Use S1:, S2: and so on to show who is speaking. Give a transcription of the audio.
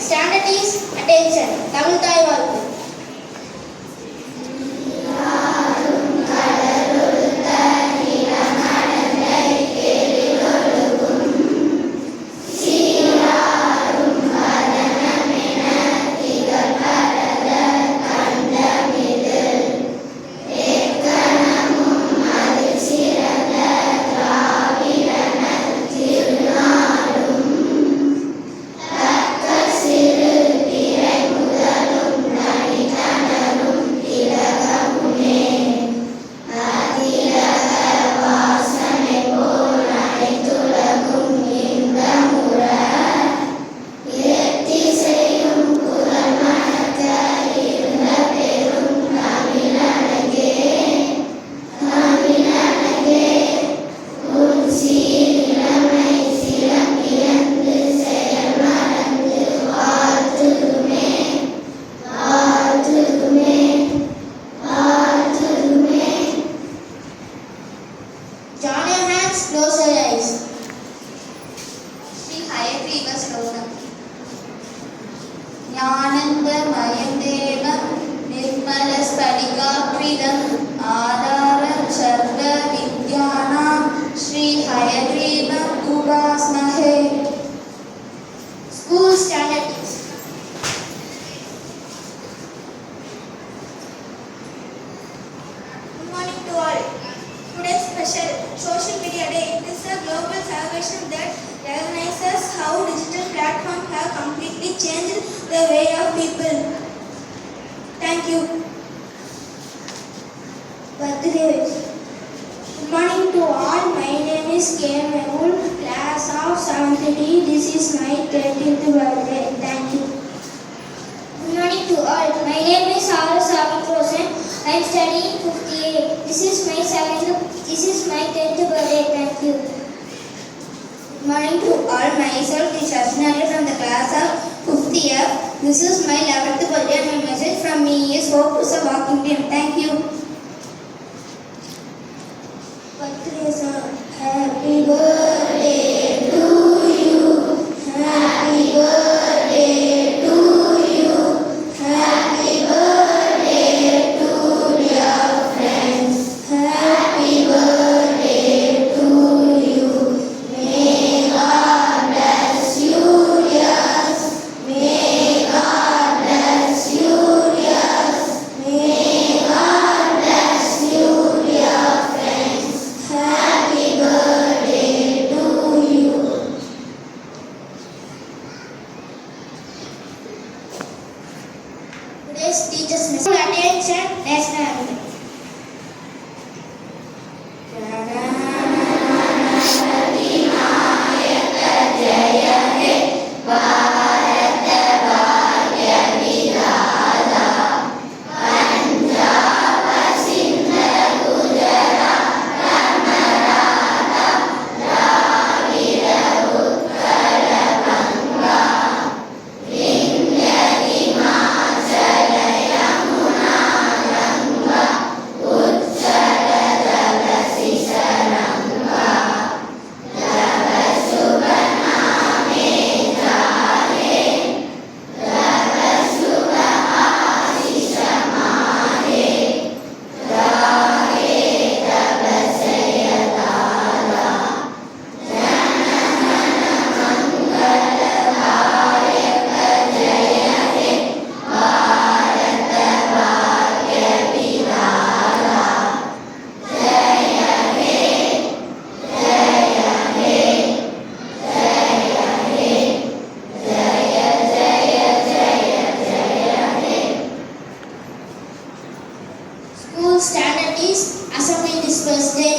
S1: Standard is attention. Tamil Thai வாழ்த்து. Join your hands, close your eyes. Shri Hayagriva Sloka. Jnanandamayandevam nirmala spadikakridam ādhāram sarva vidyanam Shri Hayagrivam upasmahe. School standard is.
S2: Good morning to all. Today's special Social Media Day is a global celebration that recognizes how digital platforms have completely changed the way of people. Thank you. Birthday wish. Good morning to all. My name is K. Mehul, class of 7th D. This is my 13th birthday. Thank you.
S1: Good morning to all. My name is Saraswati Rosen. I am studying 5th A. This is my 10th birthday. Thank you.
S2: Good morning to all. Myself is Shashnari from the class of 5th F. This is my 11th birthday and my message from me is hope is a walking dream. Thank you. Birthday song. Happy birthday to you. Happy birthday to you. Happy birthday to dear friends. Happy birthday to you. May God bless you, dears. May God bless you, dears. May God bless you, dear friends. Happy birthday to you. Today's teacher's message. Attention, national anthem.
S1: School standard is assembly dispersed day.